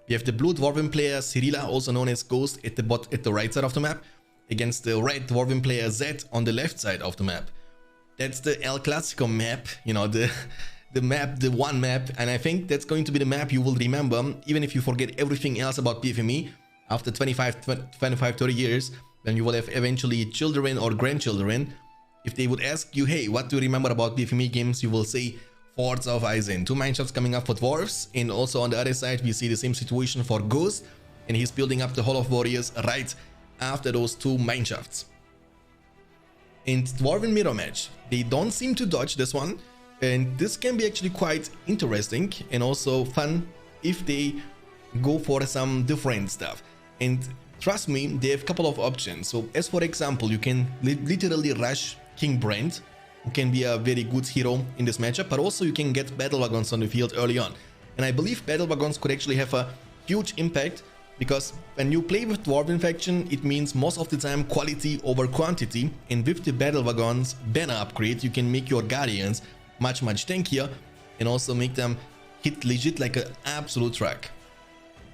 We have the blue Dwarven player Cyrilla, also known as Ghost, at the right side of the map, against the red Dwarven player Zed on the left side of the map. That's the El Clasico map, you know, the one map, and I think that's going to be the map you will remember, even if you forget everything else about BFME after 25-30 years, when you will have eventually children or grandchildren. If they would ask you, hey, what do you remember about BFME games, you will say Forts of Isen. 2 mineshafts coming up for Dwarves, and also on the other side we see the same situation for Ghost, and he's building up the Hall of Warriors right after those 2 mineshafts. And Dwarven mirror match, they don't seem to dodge this one, and this can be actually quite interesting and also fun if they go for some different stuff. And trust me, they have a couple of options. So as for example, you can literally rush King Brand, who can be a very good hero in this matchup, but also you can get battle wagons on the field early on. And I believe battle wagons could actually have a huge impact, because when you play with Dwarven faction, it means most of the time quality over quantity, and with the battle wagons banner upgrade, you can make your guardians much tankier and also make them hit legit like an absolute truck.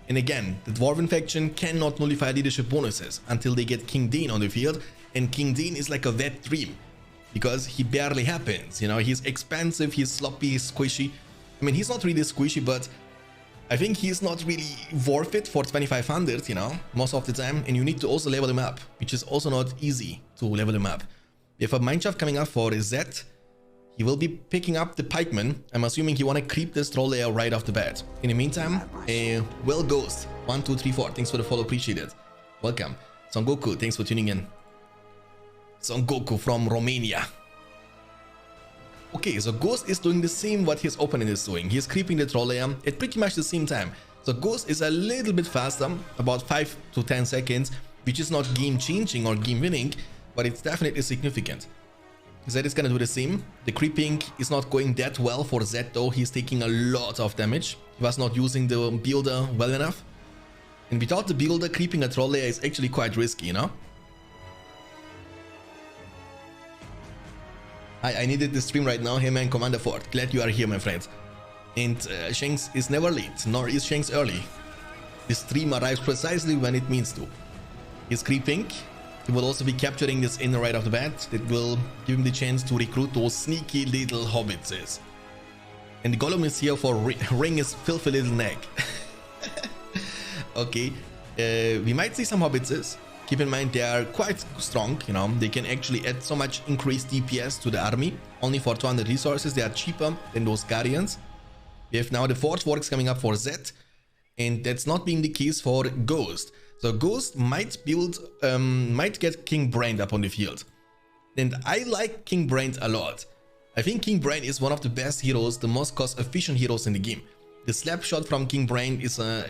And again, the Dwarven faction cannot nullify leadership bonuses until they get King Dane on the field, and King Dane is like a wet dream because he barely happens, you know. He's expensive, he's sloppy, he's squishy. I mean, he's not really squishy, but I think he's not really worth it for 2500, you know, most of the time, and you need to also level him up, which is also not easy to level him up. We have a mineshaft coming up for Zed. He will be picking up the pikeman. I'm assuming he want to creep this troll layer right off the bat. In the meantime, well, Ghost 1 2 3 4, thanks for the follow, appreciate it. Welcome. Son Goku, thanks for tuning in. Son Goku from Romania. Okay, so Ghost is doing the same what his opponent is doing. He's creeping the troll layer at pretty much the same time. So Ghost is a little bit faster, about 5 to 10 seconds, which is not game changing or game winning, but it's definitely significant. Zed is gonna do the same. The creeping is not going that well for Zed though. He's taking a lot of damage. He was not using the builder well enough. And without the builder, creeping a troll layer is actually quite risky, you know? I needed the stream right now. Hey man, Commander Ford, glad you are here, my friends. And Shanks is never late, nor is Shanks early. The stream arrives precisely when it means to. He's creeping. He will also be capturing this in right off the bat. That will give him the chance to recruit those sneaky little hobbitses. And the Gollum is here for wring his filthy little neck. Okay, we might see some hobbitses. Keep in mind they are quite strong, you know. They can actually add so much increased DPS to the army. Only for 200 resources, they are cheaper than those guardians. We have now the Forge Works coming up for Zed, and that's not being the case for Ghost. So Ghost might build, might get King Brand up on the field. And I like King Brand a lot. I think King Brand is one of the best heroes, the most cost efficient heroes in the game. The slap shot from King Brand is a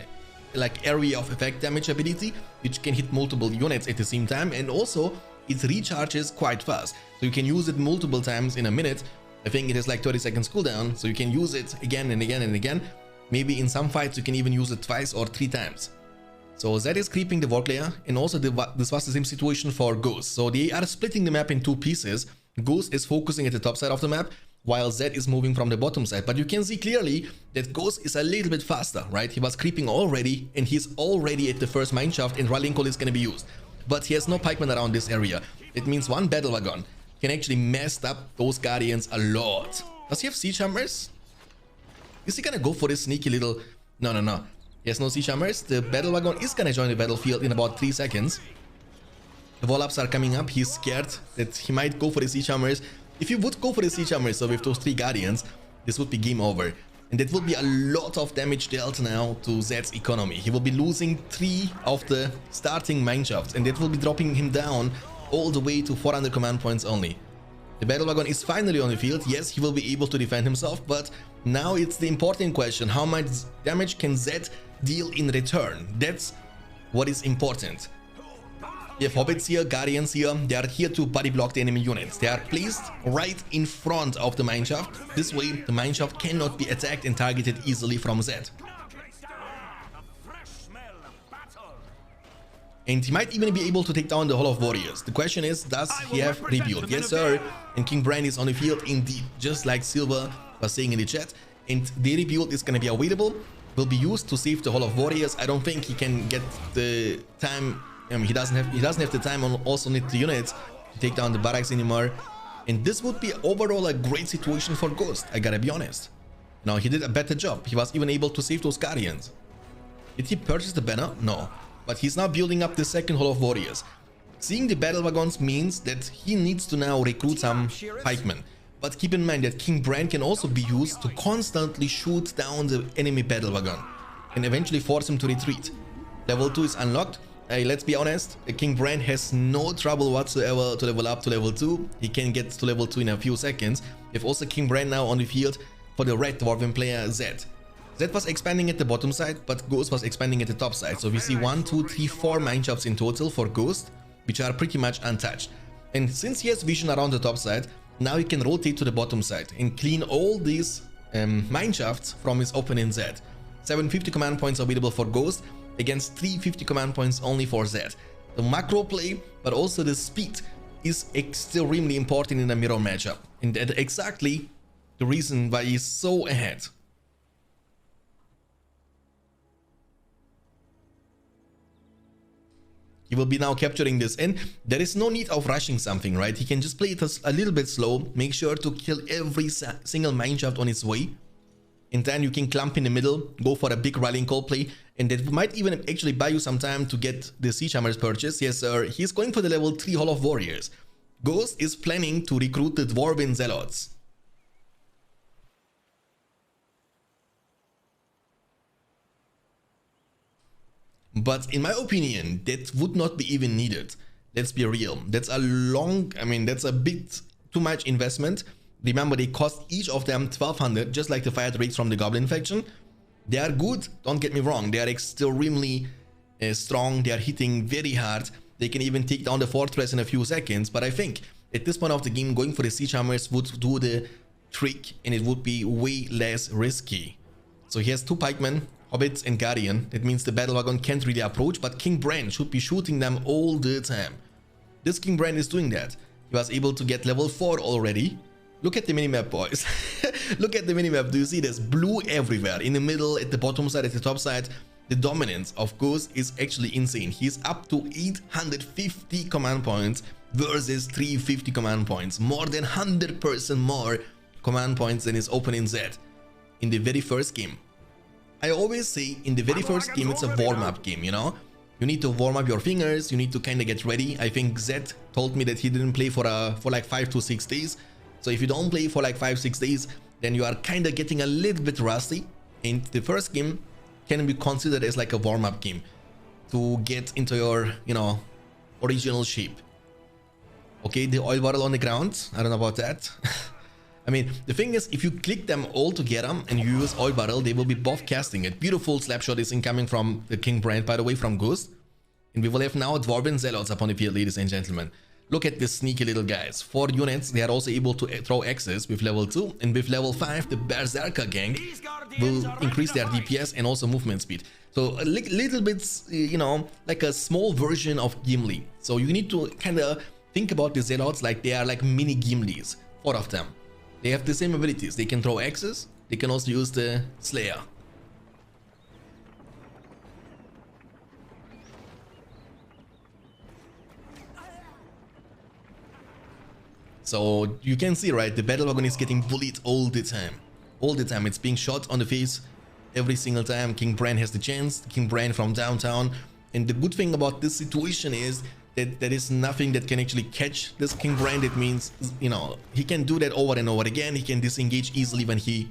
like area of effect damage ability, which can hit multiple units at the same time, and also it recharges quite fast. So you can use it multiple times in a minute. I think it has like 30 seconds cooldown, so you can use it again and again and again. Maybe in some fights you can even use it twice or 3 times. So Zed is creeping the work layer, and also this was the same situation for Ghost. So they are splitting the map in 2 pieces. Ghost is focusing at the top side of the map, while Zed is moving from the bottom side. But you can see clearly that Ghost is a little bit faster, right? He was creeping already, and he's already at the first mineshaft, and Rallying Call is going to be used. But he has no pikemen around this area. It means one battle wagon can actually mess up those guardians a lot. Does he have siege hammers? Is he going to go for this sneaky little... No. He has no siege hammers. The battle wagon is going to join the battlefield in about 3 seconds. The wall-ups are coming up. He's scared that he might go for the siege hammers. If you would go for the siege hammers, so with those 3 guardians, this would be game over. And that would be a lot of damage dealt now to Zed's economy. He will be losing 3 of the starting mineshafts, and that will be dropping him down all the way to 400 command points only. The battle wagon is finally on the field. Yes, he will be able to defend himself, but now it's the important question: how much damage can Zed deal in return? That's what is important. We have hobbits here, guardians here. They are here to body block the enemy units. They are placed right in front of the mineshaft. This way, the mineshaft cannot be attacked and targeted easily from Zed. And he might even be able to take down the Hall of Warriors. The question is, does he have rebuild? Yes, sir. And King Brand is on the field indeed, just like Silver was saying in the chat. And the rebuild is going to be available. will be used to save the Hall of Warriors. I don't think he can get the time. He doesn't have the time, and also need the units to take down the barracks anymore. And this would be overall a great situation for Ghost, I gotta be honest. Now, he did a better job. He was even able to save those Guardians. Did he purchase the banner? No. But he's now building up the second Hall of Warriors. Seeing the battle wagons means that he needs to now recruit some pikemen. But keep in mind that King Bran can also be used to constantly shoot down the enemy battle wagon and eventually force him to retreat. Level 2 is unlocked. Let's be honest, King Bran has no trouble whatsoever to level up to level 2. He can get to level 2 in a few seconds. We have also King Bran now on the field for the red Dwarven player Zed. Zed was expanding at the bottom side, but Ghost was expanding at the top side. So we see 1, 2, 3, 4 mineshafts in total for Ghost, which are pretty much untouched. And since he has vision around the top side, now he can rotate to the bottom side and clean all these mineshafts from his opponent Zed. 750 command points available for Ghost against 350 command points only for Zed. The macro play, but also the speed, is extremely important in a mirror matchup. And that's exactly the reason why he's so ahead. He will be now capturing this, and there is no need of rushing something, right? He can just play it a little bit slow, make sure to kill every single mineshaft on its way, and then you can clump in the middle, go for a big rallying call play, and that might even actually buy you some time to get the Siege Hammers purchase. Yes sir, he's going for the level 3 Hall of Warriors. Ghost is planning to recruit the Dwarven Zealots. But in my opinion, that would not be even needed. Let's be real. That's a that's a bit too much investment. Remember, they cost each of them 1200, just like the fire drakes from the Goblin faction. They are good, don't get me wrong. They are extremely strong. They are hitting very hard. They can even take down the fortress in a few seconds. But I think at this point of the game, going for the Siege Hammers would do the trick, and it would be way less risky. So he has 2 pikemen, Hobbits and Guardian. That means the battle wagon can't really approach, but King Bran should be shooting them all the time. This King Bran is doing that. He was able to get level 4 already. Look at the minimap, boys. Look at the minimap. Do you see there's blue everywhere? In the middle, at the bottom side, at the top side. The dominance of Ghost is actually insane. He's up to 850 command points versus 350 command points. More than 100% more command points than his opponent Zed in the very first game. I always say in the very first game, it's a warm-up game, you know? You need to warm up your fingers, you need to kind of get ready. I think Zed told me that he didn't play for like 5 to 6 days. So if you don't play for like 5-6 days, then you are kind of getting a little bit rusty. And the first game can be considered as like a warm-up game to get into your, you know, original shape. Okay, the oil bottle on the ground, I don't know about that. I mean, the thing is, if you click them all together and you use oil barrel, they will be both casting it. Beautiful slapshot is incoming from the King Bran, by the way, from Ghost. And we will have now Dwarven Zealots upon the field, ladies and gentlemen. Look at this sneaky little guys. 4 units, they are also able to throw axes with level 2. And with level 5, the Berserker gang will increase their DPS and also movement speed. So a little bit, you know, like a small version of Gimli. So you need to kind of think about the Zealots like they are like mini Gimlis. 4 of them. They have the same abilities. They can throw axes. They can also use the Slayer. So you can see, right, the battle wagon is getting bullied all the time. All the time. It's being shot on the face every single time. King Bran has the chance. King Bran from downtown. And the good thing about this situation is that there is nothing that can actually catch this King Bran. That means, you know, he can do that over and over again. He can disengage easily when he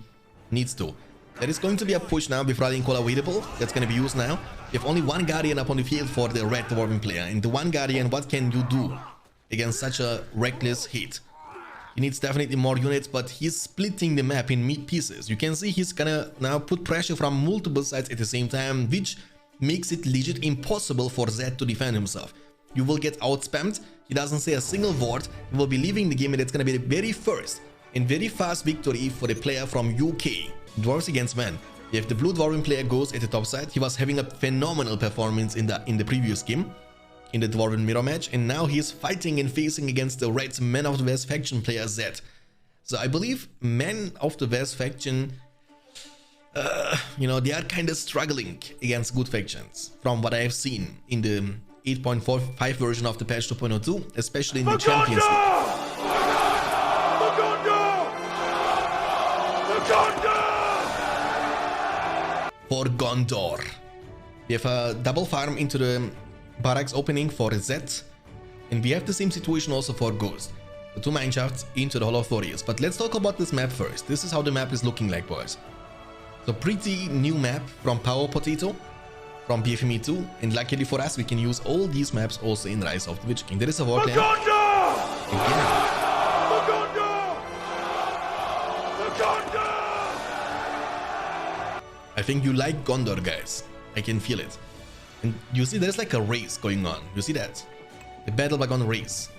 needs to. There is going to be a push now with Rallying Call available. That's going to be used now. You have only 1 Guardian up on the field for the red Dwarven player. And the 1 Guardian, what can you do against such a reckless hit? He needs definitely more units, but he's splitting the map in pieces. You can see he's gonna now put pressure from multiple sides at the same time, which makes it legit impossible for Zed to defend himself. You will get outspammed. He doesn't say a single word. He will be leaving the game, and it's going to be the very first and very fast victory for the player from UK. Dwarves against men. You have the blue Dwarven player Ghost at the top side. He was having a phenomenal performance in the previous game, in the Dwarven mirror match, and now he is fighting and facing against the red Man of the West faction player Zed. So I believe Man of the West faction you know, they are kind of struggling against good factions from what I have seen in the 8.45 version of the patch 2.02, especially in the Champions League. For Gondor, we have a double farm into the barracks opening for Zed, and we have the same situation also for Ghost. The 2 mineshafts into the Hall of Warriors. But let's talk about this map first. This is how the map is looking like, boys. So pretty new map from Power Potato, from BFME 2, and luckily for us, we can use all these maps also in Rise of the Witch King. There is a war clan. I think you like Gondor, guys. I can feel it. And you see there's like a race going on. You see that? The Battle Wagon race.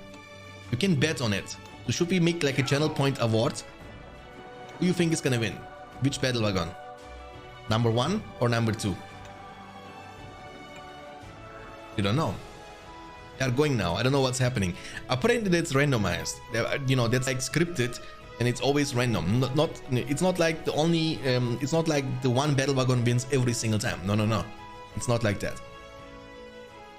You can bet on it. So should we make like a channel point award? Who do you think is gonna win? Which Battle Wagon? Number 1 or number 2? You don't know. They are going now. I don't know what's happening. Apparently that's randomized. You know, that's like scripted, and it's always random. It's not like the only it's not like the one battle wagon wins every single time. No. It's not like that.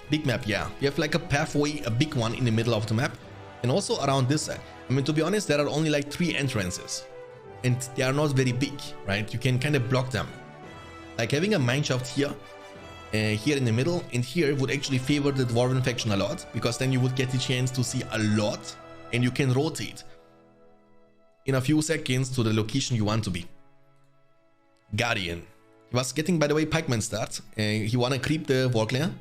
Big map, yeah. You have like a pathway, a big one in the middle of the map, and also around this side. I mean, to be honest, there are only like 3 entrances, and they are not very big, right? You can kind of block them. Like having a mineshaft here, here in the middle, and here would actually favor the Dwarven faction a lot, because then you would get the chance to see a lot, and you can rotate in a few seconds to the location you want to be. Guardian. He was getting, by the way, pikeman start. He wanna creep the war clan.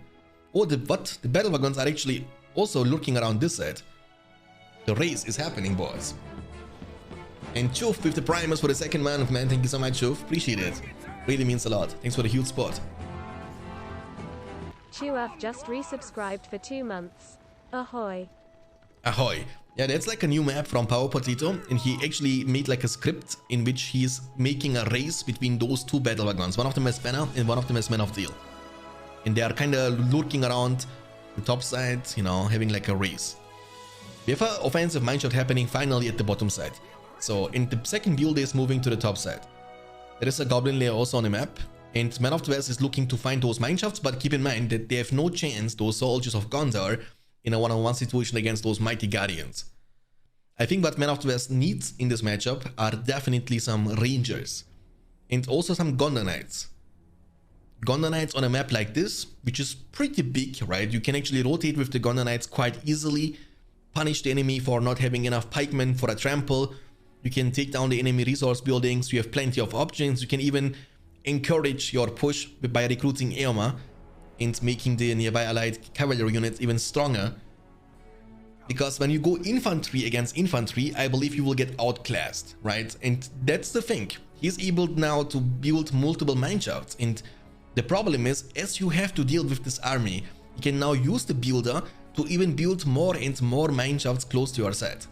Oh, the battle wagons are actually also lurking around this side. The race is happening, boys. And Chuf with the primers for the second month, man. Thank you so much, Chuf. Appreciate it. Really means a lot. Thanks for the huge support. Chuaf just resubscribed for 2 months. Ahoy. Ahoy. Yeah, that's like a new map from Power Potato, and he actually made like a script in which he's making a race between those 2 battle wagons. One of them as banner and one of them as man of steel. And they are kind of lurking around the top side, you know, having like a race. We have an offensive mineshaft happening finally at the bottom side. So in the second build is moving to the top side. There is a goblin layer also on the map, and Man of the West is looking to find those mineshafts, but keep in mind that they have no chance, those soldiers of Gondor, in a one-on-one situation against those mighty guardians. I think what Man of the West needs in this matchup are definitely some rangers, and also some Gondor Knights. Gondor Knights on a map like this, which is pretty big, right? You can actually rotate with the Gondor Knights quite easily, punish the enemy for not having enough pikemen for a trample. You can take down the enemy resource buildings. You have plenty of options. You can even encourage your push by recruiting Eoma and making the nearby allied cavalry units even stronger. Because when you go infantry against infantry, I believe you will get outclassed, right? And that's the thing. He's able now to build multiple mineshafts, and the problem is, as you have to deal with this army, you can now use the builder to even build more and more mineshafts close to your side.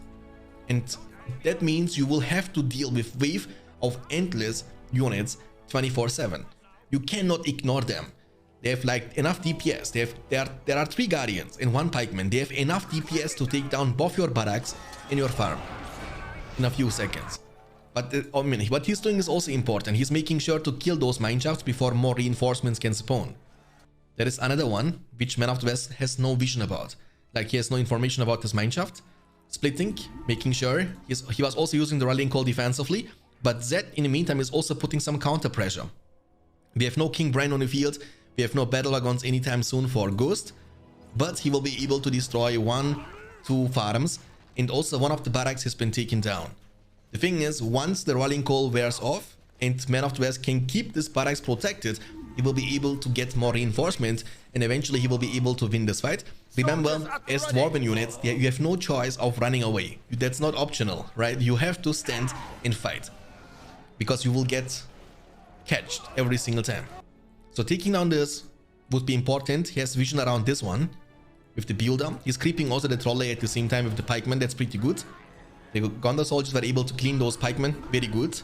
And that means you will have to deal with wave of endless units 24/7. You cannot ignore them. They have like enough DPS. There are 3 guardians and 1 pikeman. They have enough DPS to take down both your barracks and your farm in a few seconds. But I mean, what he's doing is also important. He's making sure to kill those mineshafts before more reinforcements can spawn. There is another one which Man of the West has no vision about. Like, he has no information about this mineshaft. Splitting, making sure he was also using the rallying call defensively, but Zed in the meantime is also putting some counter pressure. We have no King Brian on the field. We have no battle wagons anytime soon for Ghost, but he will be able to destroy 1-2 farms, and also one of the barracks has been taken down. The thing is, once the rallying call wears off and Man of the West can keep this barracks protected, he will be able to get more reinforcement, and eventually he will be able to win this fight. Remember, as Dwarven units, you have no choice of running away. That's not optional, right? You have to stand and fight, because you will get catched every single time. So taking down this would be important. He has vision around this one with the builder. He's creeping also the trolley at the same time with the pikemen. That's pretty good. The Gondor soldiers were able to clean those pikemen. Very good.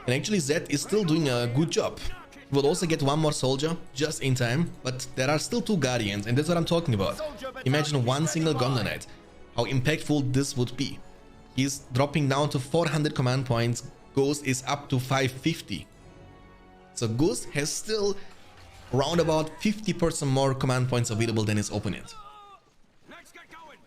And actually Zed is still doing a good job. He will also get 1 more soldier just in time, but there are still 2 guardians, and that's what I'm talking about. Imagine 1 single Gondor Knight. How impactful this would be. He's dropping down to 400 command points. Ghost is up to 550. So Ghost has still around about 50% more command points available than his opponent. Let's get going.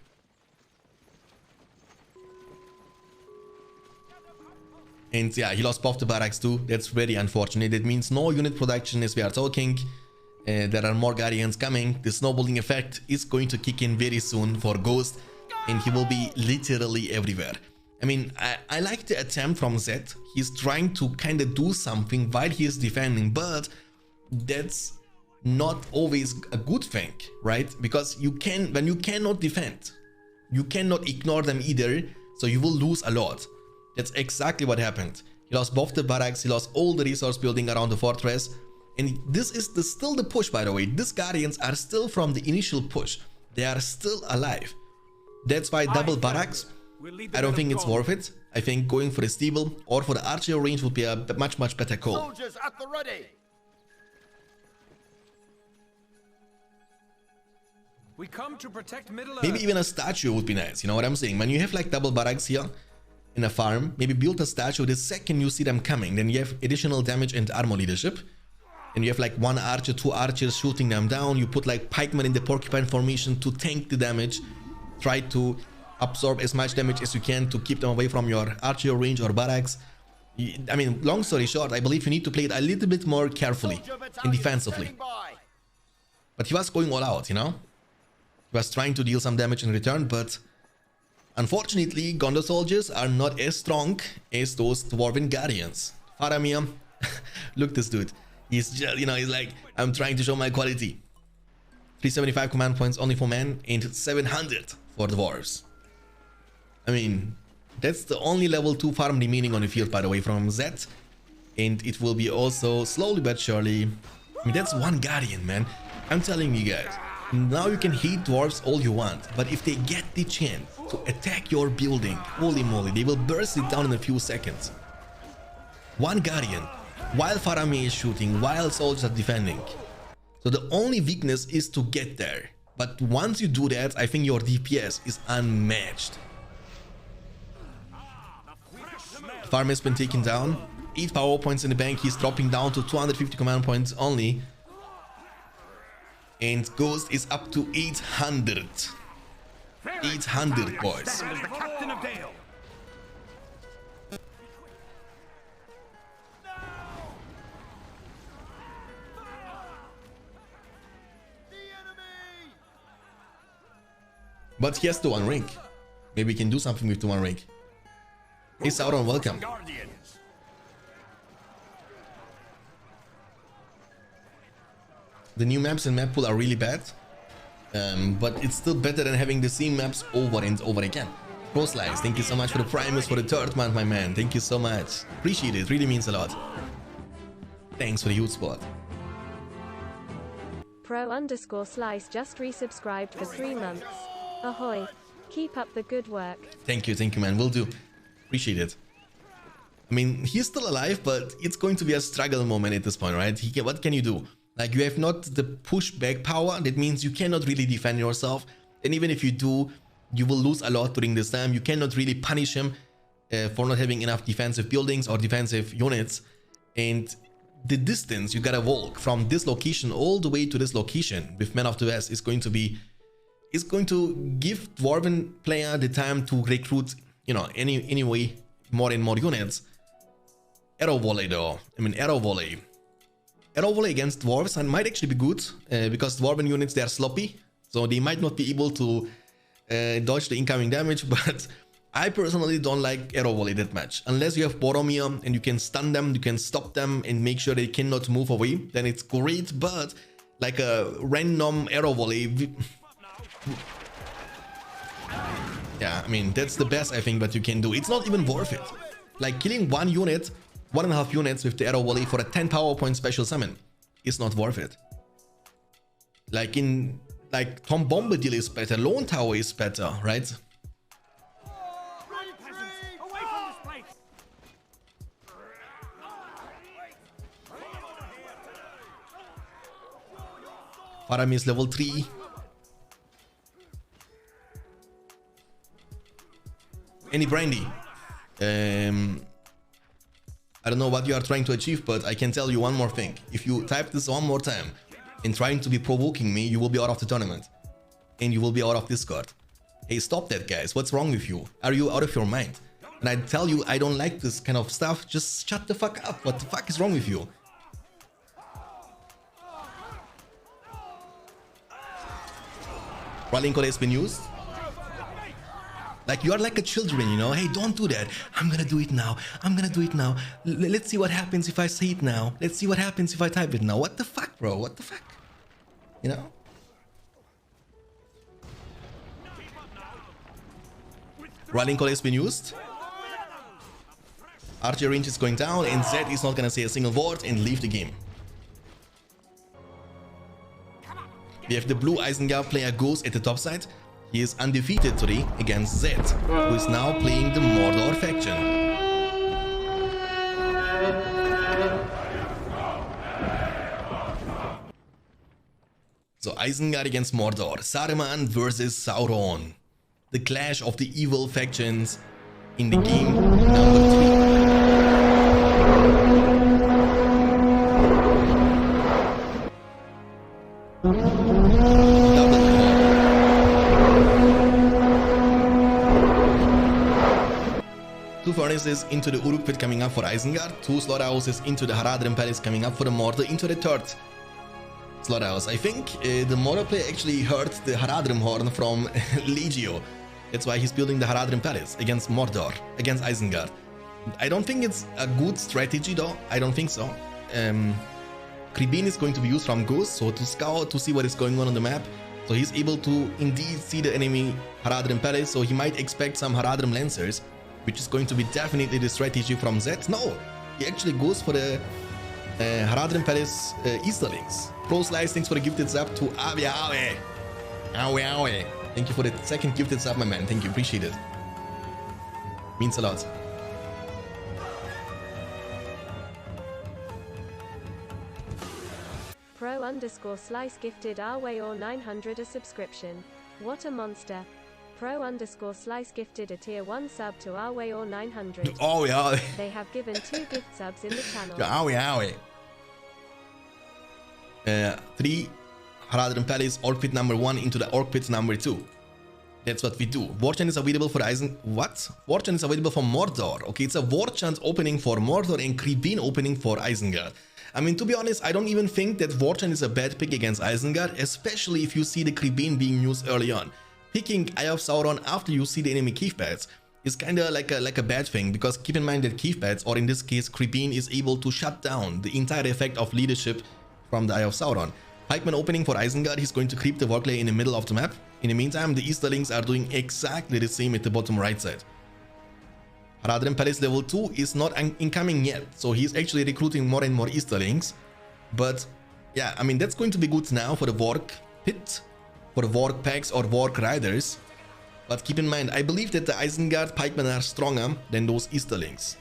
And yeah, he lost both the barracks too. That's very unfortunate. That means no unit production as we are talking. There are more Guardians coming. The snowballing effect is going to kick in very soon for Ghost, and he will be literally everywhere. I mean, I like the attempt from Zed. He's trying to kind of do something while he is defending, but that's not always a good thing, right? Because when you cannot defend, you cannot ignore them either, so you will lose a lot. That's exactly what happened. He lost both the barracks, he lost all the resource building around the fortress, and this is still the push, by the way. These Guardians are still from the initial push. They are still alive. That's why double barracks, I don't think it's worth it. I think going for the steeple or for the archer range would be a much better call. Soldiers at the ready. We come to protect Middle Earth. Maybe even a statue would be nice, you know what I'm saying? When you have like double barracks here in a farm, maybe build a statue the second you see them coming. Then you have additional damage and armor leadership. And you have like one archer, two archers shooting them down. You put like pikemen in the porcupine formation to tank the damage. Try to absorb as much damage as you can to keep them away from your archer range or barracks. I mean, long story short, I believe you need to play it a little bit more carefully and defensively. But he was going all out, you know? He was trying to deal some damage in return, but unfortunately, Gondor soldiers are not as strong as those Dwarven Guardians. Faramir, look this dude. He's just, you know, he's like, I'm trying to show my quality. 375 command points only for men and 700 for Dwarves. I mean, that's the only level 2 farm remaining on the field, by the way, from Zed. And it will be also slowly but surely. I mean, that's one Guardian, man. I'm telling you guys. Now you can hate Dwarves all you want, but if they get the chance to attack your building, holy moly, they will burst it down in a few seconds. One Guardian, while Faramir is shooting, while soldiers are defending. So the only weakness is to get there. But once you do that, I think your DPS is unmatched. Farm has been taken down. 8 power points in the bank. He's dropping down to 250 command points only. And Ghost is up to 800. 800, boys. But he has the one ring. Maybe we can do something with the one ring. Hey Sauron, welcome. The new maps in map pool are really bad, but it's still better than having the same maps over and over again. Pro Slice, thank you so much for the Primus for the 3rd month, my man. Thank you so much. Appreciate it, really means a lot. Thanks for the huge support. Pro_Slice just resubscribed for 3 months. Ahoy. Keep up the good work. Thank you, man. Will do. Appreciate it. I mean, he's still alive, but it's going to be a struggle moment at this point, right? What can you do? Like, you have not the pushback power. That means you cannot really defend yourself. And even if you do, you will lose a lot during this time. You cannot really punish him for not having enough defensive buildings or defensive units. And the distance you gotta walk from this location all the way to this location with Men of the West is going to give Dwarven player the time to recruit, you know, anyway, more and more units. Arrow volley though. I mean, arrow volley against Dwarves and might actually be good because Dwarven units, they are sloppy, so they might not be able to dodge the incoming damage, but I personally don't like arrow volley that much. Unless you have Boromir and you can stun them, you can stop them and make sure they cannot move away, then it's great, but like a random arrow volley, yeah, I mean, that's the best I think that you can do. It's not even worth it. Like killing 1 unit, 1.5 units with the arrow volley for a 10 power point special summon is not worth it. Like Tom Bombadil is better, Lone Tower is better, right? Faramir is level 3. Any brandy? I I don't know what you are trying to achieve, but I can tell you one more thing. If you type this one more time and trying to be provoking me, you will be out of the tournament. And you will be out of Discord. Hey, stop that, guys. What's wrong with you? Are you out of your mind? And I tell you, I don't like this kind of stuff. Just shut the fuck up. What the fuck is wrong with you? Rallying code has been used. Like, you are like a children, you know? Hey, don't do that. I'm gonna do it now. I'm gonna do it now. Let's see what happens if I say it now. Let's see what happens if I type it now. What the fuck, bro? What the fuck? You know? Rallying call has been used. Archer range is going down, and Zed is not gonna say a single word and leave the game. We have the blue Isengard player Ghost at the top side. He is undefeated today against Zed, who is now playing the Mordor faction. So Isengard against Mordor, Saruman versus Sauron. The clash of the evil factions in the game number 3. Two furnaces into the Uruk pit coming up for Isengard, two slaughterhouses into the Haradrim palace coming up for the Mordor into the third slaughterhouse. I think the Mordor player actually heard the Haradrim horn from Legio. That's why he's building the Haradrim palace against Mordor, against Isengard. I don't think it's a good strategy though. I don't think so. Kribin is going to be used from Ghost, so to scout, to see what is going on the map. So he's able to indeed see the enemy Haradrim palace, so he might expect some Haradrim lancers, which is going to be definitely the strategy from Zed. No, he actually goes for the Haradrim palace Easterlings. Pro Slice, thanks for the gifted sub to Awe Awe. Awe Awe. Thank you for the second gifted sub, my man. Thank you, appreciate it. Means a lot. Pro_Slice gifted RWK 900 a subscription. What a monster. Pro_Slice gifted a tier 1 sub to RWK 900. Oh yeah. They have given 2 gift subs in the channel. Oh yeah. 3 Haradrim Palace, Orc Pit number 1 into the Orc Pit number 2. That's what we do. War Chant is available for What? War Chant is available for Mordor. Okay, it's a War Chant opening for Mordor and Kribin opening for Isengard. I mean, to be honest, I don't even think that War Chant is a bad pick against Isengard, especially if you see the Kribin being used early on. Picking Eye of Sauron after you see the enemy Keef Bats is kinda like a bad thing, because keep in mind that Keef Bats, or in this case Kribin, is able to shut down the entire effect of leadership from the Eye of Sauron. Pikeman opening for Isengard, he's going to creep the Warclay in the middle of the map. In the meantime, the Easterlings are doing exactly the same at the bottom right side. Haradrim Palace level 2 is not incoming yet, so he's actually recruiting more and more Easterlings. But yeah, I mean, that's going to be good now for the Warg Pit, for the Warg Packs or Warg Riders. But keep in mind, I believe that the Isengard Pikemen are stronger than those Easterlings.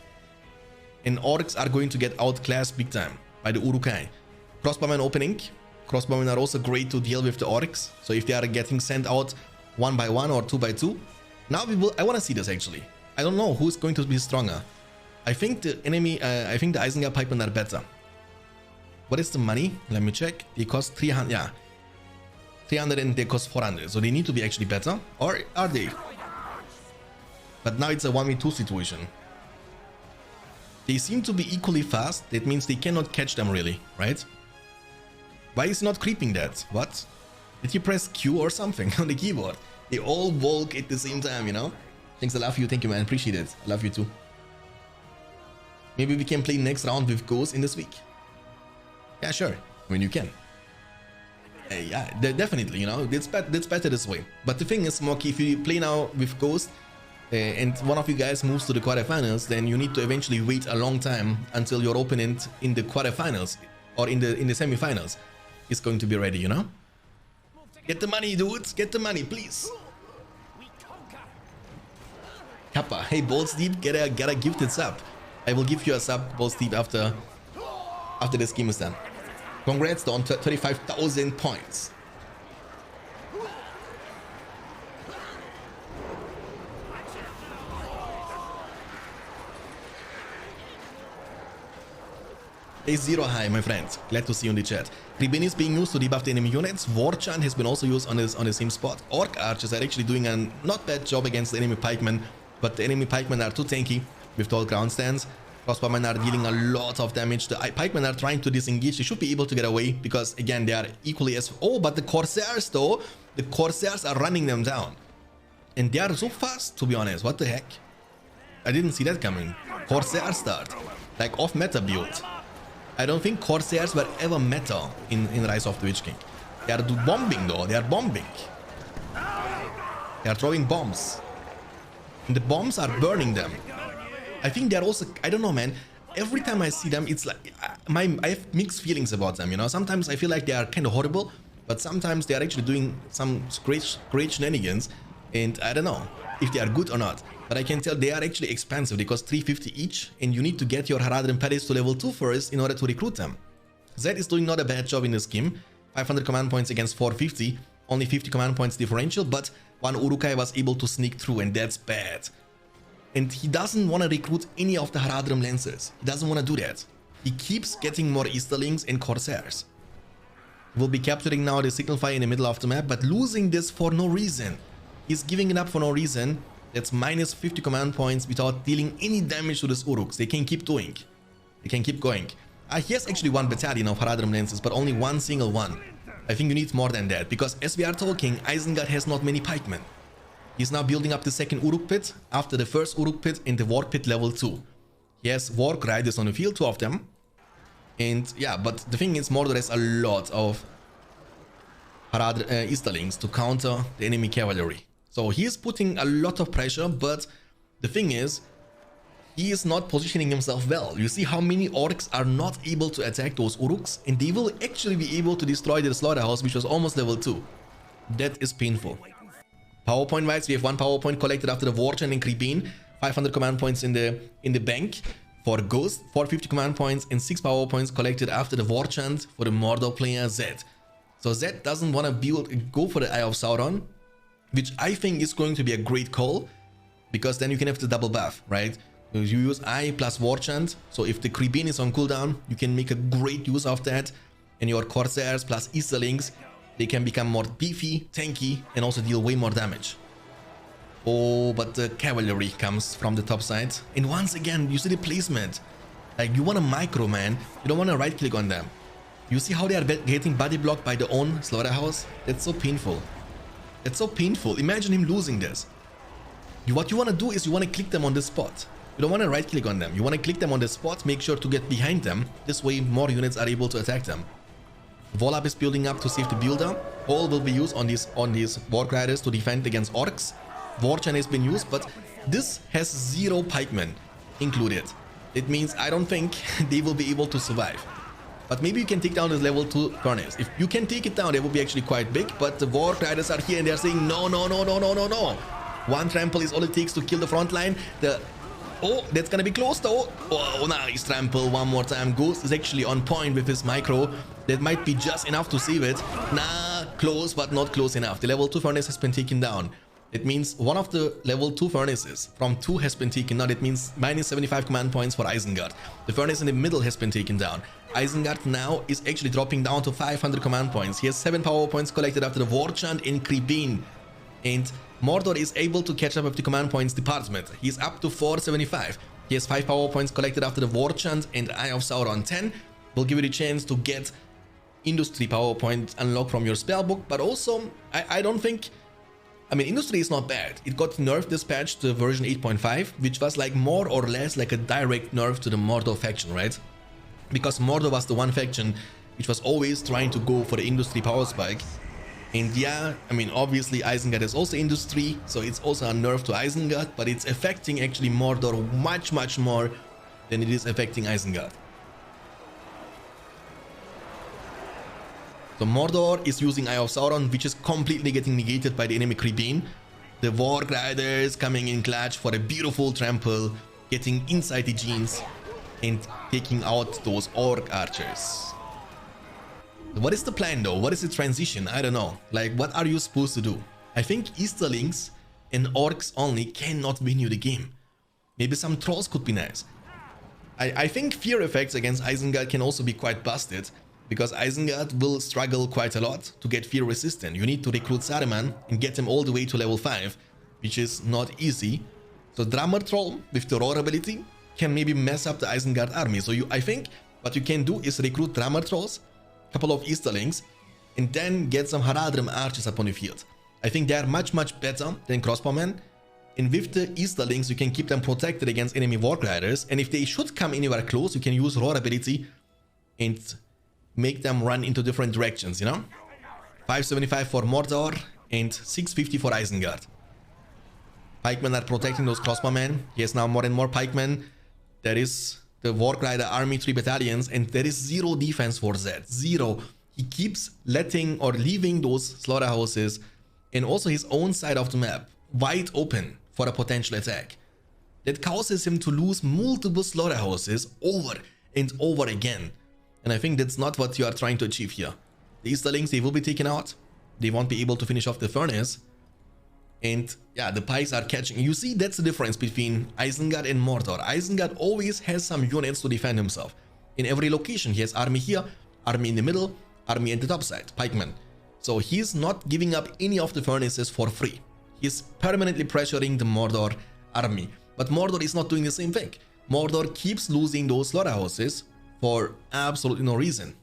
And Orcs are going to get outclassed big time by the Urukai. Crossbowmen opening. Crossbowmen are also great to deal with the Orcs. So if they are getting sent out 1 by 1 or 2 by 2. Now I want to see this actually. I don't know who's going to be stronger. I think the Isengard Pikemen are better. What is the money? Let me check. They cost 300, yeah. 300 and they cost 400. So they need to be actually better. Or are they? But now it's a 1v2 situation. They seem to be equally fast. That means they cannot catch them really, right? Why is he not creeping that? What? Did you press Q or something on the keyboard? They all walk at the same time, you know? Thanks, I love you. Thank you, man. Appreciate it. I love you too. Maybe we can play next round with Ghost in this week. Yeah, sure. When you can. Yeah, definitely, you know? That's better this way. But the thing is, Moki, if you play now with Ghost and one of you guys moves to the quarterfinals, then you need to eventually wait a long time until your opponent in the quarterfinals or in the semifinals is going to be ready, you know? Get the money, dudes. Get the money, please. Kappa. Hey, Balls Deep, get a gifted sub. I will give you a sub, Balls Deep, after this game is done. Congrats on 35,000 points. Phase 0 high, my friends. Glad to see you in the chat. Kribin is being used to debuff the enemy units. Warchant has been also used on the same spot. Orc archers are actually doing a not bad job against the enemy pikemen, but the enemy pikemen are too tanky with tall ground stands. Crossbowmen are dealing a lot of damage. The pikemen are trying to disengage. They should be able to get away because, again, they are equally as... Oh, but the Corsairs, though, the Corsairs are running them down. And they are so fast, to be honest. What the heck? I didn't see that coming. Corsair start. Like off-meta build. I don't think Corsairs were ever meta in Rise of the Witch King. They are bombing, though. They are bombing. They are throwing bombs. And the bombs are burning them. I think they're also, I don't know, man. Every time I see them, it's like, I have mixed feelings about them, you know. Sometimes I feel like they are kind of horrible, but sometimes they are actually doing some great shenanigans. And I don't know if they are good or not. But I can tell they are actually expensive. They cost 350 each, and you need to get your Haradrim Paris to level 2 first in order to recruit them. Zed is doing not a bad job in this game. 500 command points against 450. Only 50 command points differential, but one Urukai was able to sneak through, and that's bad. And he doesn't want to recruit any of the Haradrim Lancers. He doesn't want to do that. He keeps getting more Easterlings and Corsairs. We'll be capturing now the Signal Fire in the middle of the map, but losing this for no reason. He's giving it up for no reason. That's minus 50 command points without dealing any damage to these Uruks. They can keep doing. They can keep going. He has actually one battalion of Haradrim Lancers, but only one single one. I think you need more than that, because as we are talking, Isengard has not many pikemen. He's now building up the second Uruk pit after the first Uruk pit in the War pit level 2. He has Warg Riders on the field, 2 of them. And yeah, but the thing is, Mordor has a lot of Easterlings to counter the enemy cavalry. So he is putting a lot of pressure, but the thing is, he is not positioning himself well. You see how many orcs are not able to attack those Uruks, and they will actually be able to destroy the slaughterhouse, which was almost level 2. That is painful. PowerPoint wise, we have 1 PowerPoint collected after the Warchant and Kribin, 500 command points in the bank for Ghost, 450 command points, and 6 PowerPoints collected after the Warchant for the Mordor player Zed. So Zed doesn't want to go for the Eye of Sauron, which I think is going to be a great call, because then you can have the double buff, right? You use Eye plus Warchant, so if the Kribin is on cooldown, you can make a great use of that, and your Corsairs plus Easterlings, they can become more beefy, tanky, and also deal way more damage. Oh, but the cavalry comes from the top side. And once again, you see the placement. Like, you want to micro, man. You don't want to right click on them. You see how they are getting body blocked by their own slaughterhouse? That's so painful. That's so painful. Imagine him losing this. What you want to do is you want to click them on the spot. You don't want to right click on them. You want to click them on the spot, make sure to get behind them. This way more units are able to attack them. Volab is building up to save the builder. All will be used on these Warg Riders to defend against Orcs. Warchant has been used, but this has 0 pikemen included. It means I don't think they will be able to survive. But maybe you can take down this level 2 furnace. If you can take it down, it will be actually quite big. But the Warg Riders are here and they are saying no, no, no, no, no, no, no. 1 trample is all it takes to kill the front line. Oh, that's gonna be close though. Oh, nice trample one more time. Ghost is actually on point with his micro. That might be just enough to save it. Nah, close but not close enough. The level 2 furnace has been taken down. It means one of the level 2 furnaces from 2 has been taken down. It means minus 75 command points for Isengard. The furnace in the middle has been taken down. Isengard now is actually dropping down to 500 command points. He has 7 power points collected after the Warchant in Kribin. And Mordor is able to catch up with the command points department. He's up to 475. He has 5 power points collected after the Warchant and Eye of Sauron 10. Will give you the chance to get Industry power points unlocked from your spellbook. But also, I don't think... I mean, Industry is not bad. It got nerfed this patch to version 8.5, which was like more or less like a direct nerf to the Mordor faction, right? Because Mordor was the one faction which was always trying to go for the Industry power spike. And yeah, I mean, obviously Isengard is also Industry, so it's also a nerf to Isengard, but it's affecting actually Mordor much, much more than it is affecting Isengard. So Mordor is using Eye of Sauron, which is completely getting negated by the enemy Kribin. The Warg Riders coming in clutch for a beautiful trample, getting inside the jeans and taking out those Orc archers. What is the plan though? What is the transition? I don't know. Like, what are you supposed to do? I think Easterlings and Orcs only cannot win you the game. Maybe some Trolls could be nice. I think fear effects against Isengard can also be quite busted, because Isengard will struggle quite a lot to get fear resistant. You need to recruit Saruman and get him all the way to level 5, which is not easy. So Drummer Troll with the Roar ability can maybe mess up the Isengard army. So I think what you can do is recruit Drummer Trolls, a couple of Easterlings, and then get some Haradrim archers up on the field. I think they are much better than crossbowmen. And with the Easterlings, you can keep them protected against enemy Wargliders. And if they should come anywhere close, you can use Roar ability and make them run into different directions, you know? 575 for Mordor and 650 for Isengard. Pikemen are protecting those crossbowmen. He has now more and more pikemen. There is the Warglider army, 3 battalions, and there is 0 defense for Zed. 0. He keeps letting or leaving those slaughterhouses and also his own side of the map wide open for a potential attack. That causes him to lose multiple slaughterhouses over and over again. And I think that's not what you are trying to achieve here. The Easterlings, they will be taken out. They won't be able to finish off the furnace. And yeah, the pikes are catching. You see, that's the difference between Isengard and Mordor. Isengard always has some units to defend himself. In every location, he has army here, army in the middle, army at the top side, pikemen. So he's not giving up any of the furnaces for free. He's permanently pressuring the Mordor army. But Mordor is not doing the same thing. Mordor keeps losing those slaughterhouses for absolutely no reason.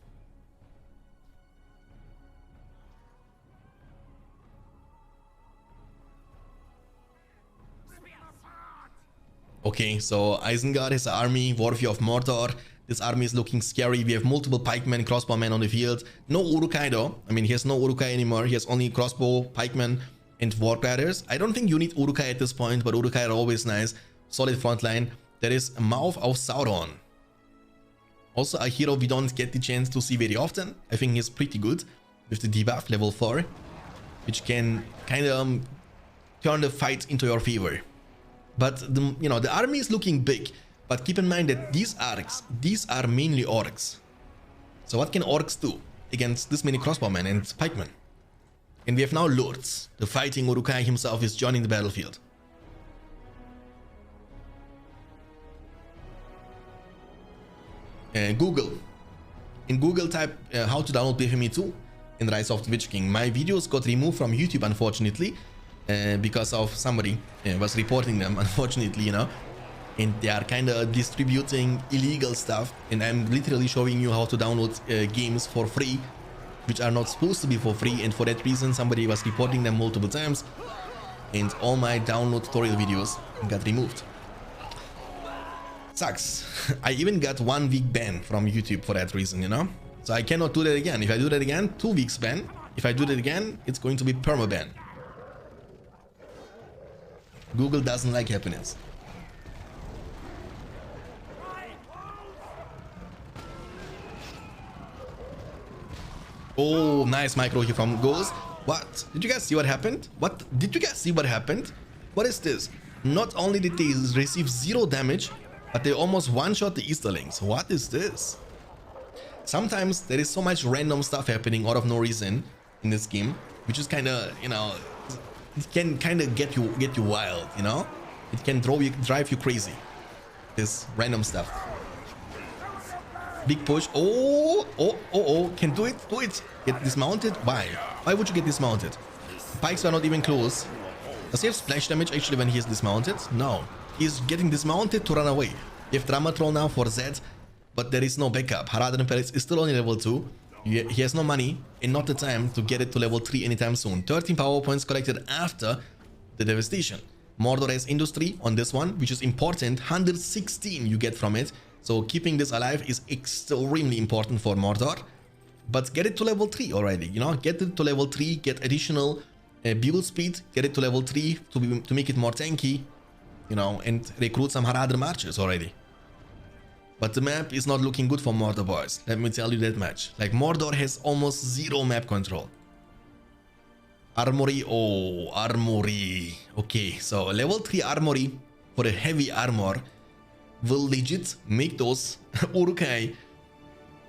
Okay, so Isengard has an army worthy of Mordor. This army is looking scary. We have multiple pikemen, crossbowmen on the field. No Uruk-hai though. I mean, he has no Uruk-hai anymore. He has only crossbow, pikemen, and Wargliders. I don't think you need Uruk-hai at this point, but Uruk-hai are always nice. Solid front line. There is a Mouth of Sauron. Also a hero we don't get the chance to see very often. I think he's pretty good with the debuff level 4, which can kind of turn the fight into your favor. But the army is looking big, but keep in mind that these are mainly orcs. So what can orcs do against this many crossbowmen and pikemen? And we have now lords. The fighting Uruk-hai himself is joining the battlefield. Google. In Google type how to download BFME 2 and Rise of the Witch King. My videos got removed from YouTube, unfortunately, because of somebody was reporting them, unfortunately, you know. And they are kind of distributing illegal stuff, and I'm literally showing you how to download games for free, which are not supposed to be for free, and for that reason somebody was reporting them multiple times, and all my download tutorial videos got removed. Sucks. I even got 1 week ban from YouTube for that reason, you know. So I cannot do that again. If I do that again, 2 weeks ban. If I do that again, it's going to be permaban. Google doesn't like happiness. Oh, nice micro here from Ghost. What? Did you guys see what happened? What? Did you guys see what happened? What is this? Not only did they receive 0 damage, but they almost one-shot the Easterlings. What is this? Sometimes there is so much random stuff happening out of no reason in this game, which is kind of, you know, it can kind of get you wild, you know? It can drive you crazy. This random stuff. Big push. Oh, can do it. Get dismounted. Why would you get dismounted? Pikes are not even close. Does he have splash damage actually when he is dismounted? No. He's getting dismounted to run away. You have Drummer Troll now for Zed, but there is no backup. Haradrim Palace is still only level 2. He has no money and not the time to get it to level 3 anytime soon. 13 power points collected after the devastation. Mordor has industry on this one, which is important. 116 you get from it. So keeping this alive is extremely important for Mordor. But get it to level 3 already, you know? Get it to level 3, get additional build speed, get it to level 3 to make it more tanky, you know, and recruit some Haradrim archers already. But the map is not looking good for Mordor, boys. Let me tell you that much. Like, Mordor has almost 0 map control. Armory, oh, armory. Okay, so level 3 armory for a heavy armor will legit make those Uruk-hai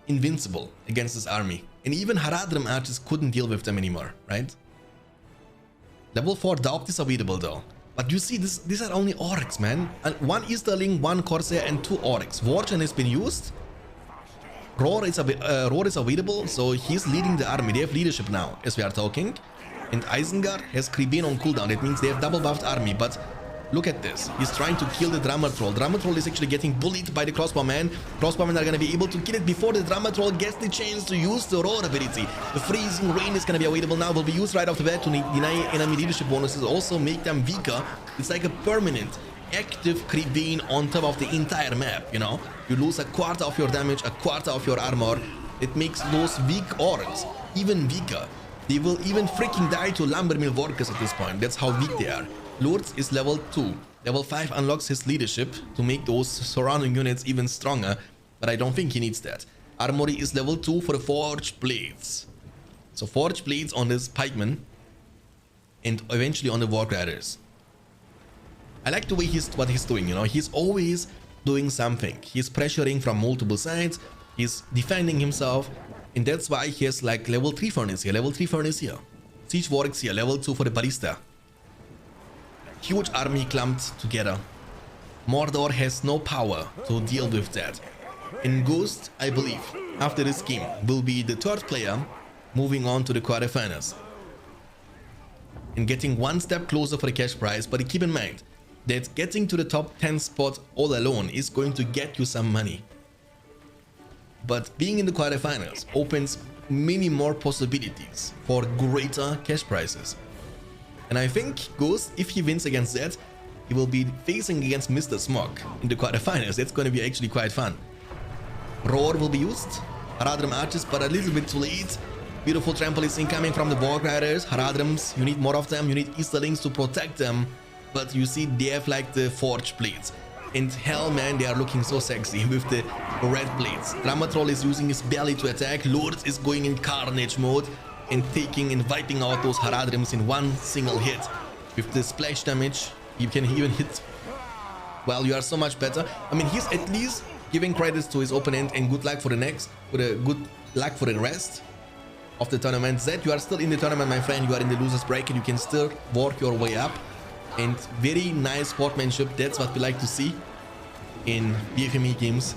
invincible against this army. And even Haradrim archers couldn't deal with them anymore, right? Level 4 Daupt is unbeatable though. But you see, these are only orcs, man. And 1 Easterling, 1 Corsair, and 2 orcs. Wargen has been used. Roar is available, so he's leading the army. They have leadership now, as we are talking. And Isengard has Kribane on cooldown. That means they have double buffed army, but look at this. He's trying to kill the Drummer Troll. Drummer Troll is actually getting bullied by the Crossbowmen. Crossbowmen are going to be able to kill it before the Drummer Troll gets the chance to use the Roar ability. The Freezing Rain is going to be available now. Will be used right off the bat to deny enemy leadership bonuses. Also make them weaker. It's like a permanent active Kribane on top of the entire map, you know. You lose a quarter of your damage, a quarter of your armor. It makes those weak orcs even weaker. They will even freaking die to Lumbermill workers at this point. That's how weak they are. Lourdes is level 2. Level 5 unlocks his leadership to make those surrounding units even stronger, but I don't think he needs that. Armory is level 2 for the Forged Blades. So Forged Blades on this pikeman and eventually on the Warg Riders. I like the way what he's doing, you know. He's always doing something. He's pressuring from multiple sides. He's defending himself. And that's why he has like level 3 furnace here, level 3 furnace here. Siege Wargs here, level 2 for the Ballista. Huge army clumped together. Mordor has no power to deal with that. And Ghost, I believe, after this game, will be the 3rd player moving on to the quarterfinals. And getting 1 step closer for the cash prize, but keep in mind that getting to the top 10 spot all alone is going to get you some money. But being in the quarterfinals opens many more possibilities for greater cash prizes. And I think Ghost, if he wins against that, he will be facing against Mr. Smog in the quarterfinals. That's going to be actually quite fun. Roar will be used. Haradrim Archers, but a little bit too late. Beautiful trampolines incoming from the Warg Riders. Haradrims, you need more of them. You need Easterlings to protect them. But you see, they have like the Forged Blades. And hell, man, they are looking so sexy with the red blades. Drummer Troll is using his belly to attack. Lourdes is going in Carnage mode and taking and wiping out those Haradrims in one single hit. With the splash damage, you can even hit. Well, you are so much better. I mean, he's at least giving credits to his opponent and good luck for the next, good luck for the rest of the tournament. Zed, you are still in the tournament, my friend. You are in the losers bracket. You can still work your way up. And very nice sportsmanship. That's what we like to see in BFME games.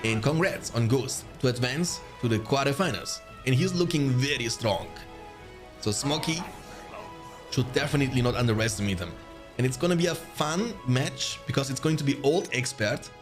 And congrats on Ghost to advance to the quarterfinals. And he's looking very strong. So Smoky should definitely not underestimate him. And it's going to be a fun match because it's going to be Old Expert